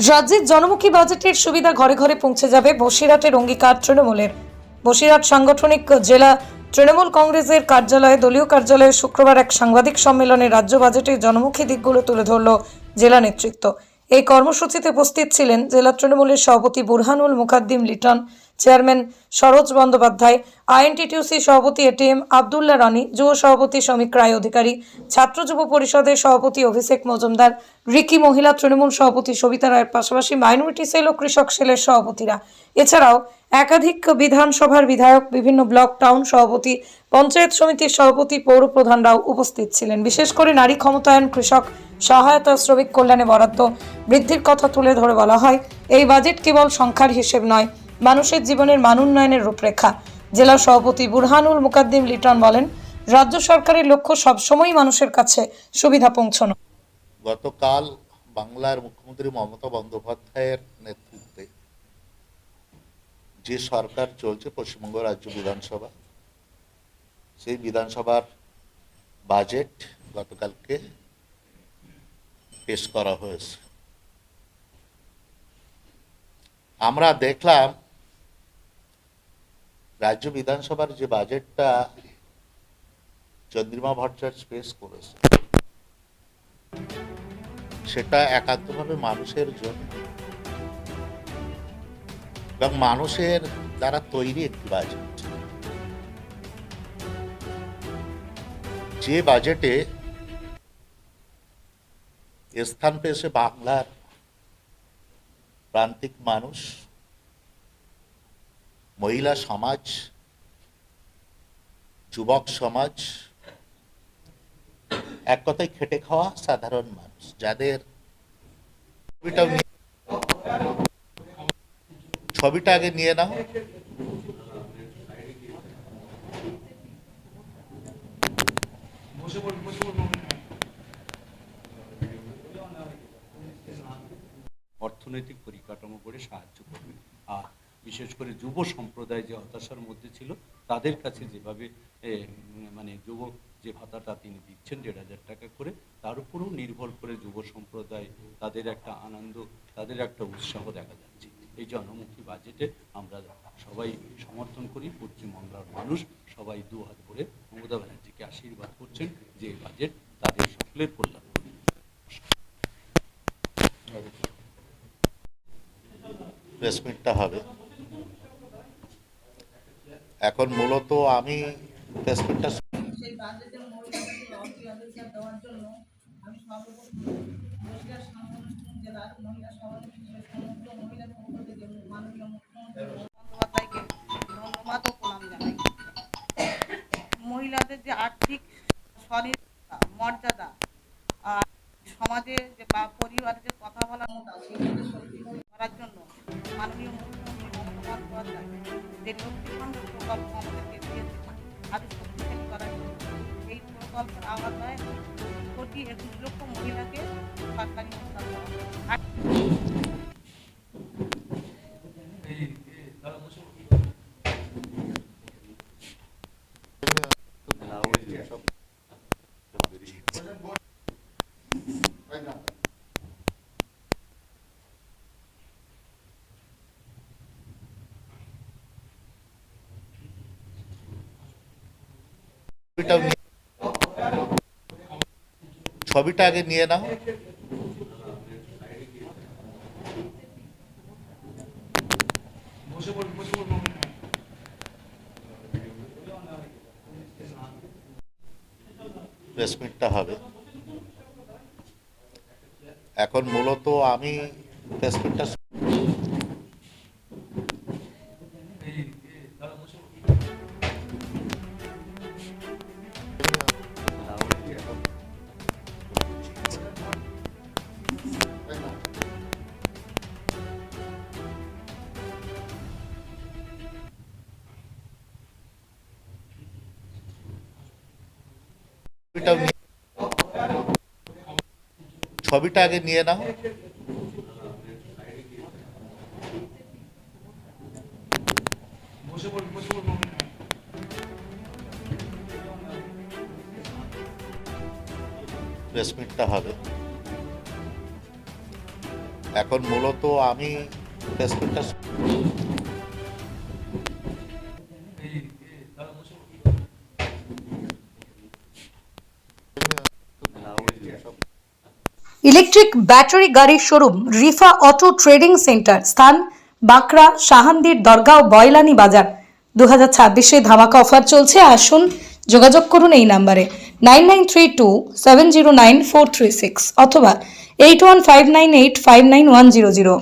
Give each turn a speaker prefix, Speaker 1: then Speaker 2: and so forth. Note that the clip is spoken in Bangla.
Speaker 1: রাজ্যের জনমুখী বাজেটের সুবিধা ঘরে ঘরে পৌঁছে যাবে, বসিরহাটের অঙ্গীকার তৃণমূলের। বসিরহাট সাংগঠনিক জেলা তৃণমূল কংগ্রেসের কার্যালয়ে, দলীয় কার্যালয়ে শুক্রবার এক সাংবাদিক সম্মেলনে রাজ্য বাজেটের জনমুখী দিকগুলো তুলে ধরল জেলা নেতৃত্ব। এই কর্মসূচিতে উপস্থিত ছিলেন জেলা তৃণমূলের সভাপতি বুরহানুল মুকাদ্দিম লিটন, চেয়ারম্যান সরোজ বন্দ্যোপাধ্যায়, আইএনটিটিউসি সভাপতি এটিএম আব্দুল্লাহ রানী, যুব সভাপতি শ্রমিক রায় অধিকারী, ছাত্র যুব পরিষদের সভাপতি অভিষেক মজুমদার, রিকি মহিলা তৃণমূল সভাপতি সবিতা রায়ের পাশাপাশি মাইনরিটি সেল ও কৃষক সেলের সভাপতিরা। এছাড়াও একাধিক বিধানসভার বিধায়ক, বিভিন্ন ব্লক টাউন সভাপতি, পঞ্চায়েত সমিতির সভাপতি, পৌর প্রধানরাও উপস্থিত ছিলেন। বিশেষ করে নারী ক্ষমতায়ন, কৃষক সহায়তা, শ্রমিক কল্যাণে বরাদ্দ বৃদ্ধির কথা তুলে ধরে বলা হয়, এই বাজেট কেবল সংখ্যার হিসেব নয়, মানুষের জীবনের মান উন্নয়নের রূপরেখা। জেলা সভাপতি বুরহানুল মুকাদ্দিম লিটন বলেন, রাজ্য সরকারের লক্ষ্য সবসময়ই মানুষের কাছে সুবিধা পৌঁছানো।
Speaker 2: গতকাল বাংলার মুখ্যমন্ত্রী মমতা বন্দ্যোপাধ্যায়ের নেতৃত্বে যে সরকার চলছে, পশ্চিমবঙ্গ রাজ্য বিধানসভা, সেই বিধানসভার বাজেট গতকালকে পেশ করা হয়েছে। আমরা দেখলাম রাজ্য বিধানসভার যে বাজেটটা চন্দ্রিমা ভট্টাচার্য পেশ করেছে, সেটা একান্তভাবে মানুষের জন্য এবং মানুষের দ্বারা তৈরি একটি বাজেট। যে বাজেটে স্থান পেয়েছে বাংলার প্রান্তিক মানুষ, মহিলা সমাজ, যুবক সমাজ, এক কথায় খেটে খাওয়া সাধারণ মানুষ, যাদের ছবিটা আগে নিয়ে নাও।
Speaker 3: অর্থনৈতিক পরিকাঠামো করে সাহায্য করবে, আর বিশেষ করে যুব সম্প্রদায় যে হতাশার মধ্যে ছিল, তাদের কাছে যেভাবে যুব যে ভাতাটা তিনি দিচ্ছেন 1,500 টাকা করে, তার উপরেও নির্ভর করে যুব সম্প্রদায় তাদের একটা আনন্দ, তাদের একটা উৎসাহ দেখা যাচ্ছে। এই জনমুখী বাজেটে আমরা সবাই সমর্থন করি। পশ্চিমবাংলার মানুষ সবাই দুহাত ভরে মমতা ব্যানার্জিকে আশীর্বাদ করছেন যে এই বাজেট তাদের সকলের কল্যাণ করবে।
Speaker 2: প্রেসমিটটা হবে এখন। মূলত আমি প্রেসমিটটা
Speaker 4: সেই বাজেটের মূল দেওয়ার জন্য আমি সর্বপ্রথম বসিরহাট সাংগঠনিক জেলার মহিলা সভাপতি সমস্ত মহিলা পক্ষ থেকে মাননীয় মুখ্যমন্ত্রী বন্দ্যোপাধ্যায়কে ধন্যবাদ ও প্রণাম জানাই। মহিলাদের যে আর্থিক স্বনির্ভরতা, মর্যাদা আর সমাজে যে বা পরিবারের যে কথা বলার মতো সেটাকে শক্তি করার জন্য মাননীয় মুখ্যমন্ত্রী মমতা বন্দ্যোপাধ্যায় যে লক্ষ্মী ভাণ্ডার প্রকল্প আমাদেরকে দিয়েছে, আরো শক্তিশালী করার জন্য এই প্রকল্পের আওতায় 1,21,00,000 মহিলাকে সরকারি অনুদান দেওয়া হয়।
Speaker 2: ছবিটা আগে নিয়ে নাও। প্রেসমিটটা হবে এখন। মূলত আমি প্রেসমিটটা ছবিটা আগে নিয়ে নাও। প্রেসমিটটা হবে এখন। এখন মূলত আমি ফেসবুকটা
Speaker 1: ইলেকট্রিক ব্যাটারি গাড়ির showroom Rifa auto trading centre, স্থান বাঁকড়া, শাহানদির দরগাঁও, বয়লানি বাজার। 2026-এ ধামাকা অফার চলছে, আসুন যোগাযোগ করুন এই নাম্বারে 9932709436 অথবা 8159859100।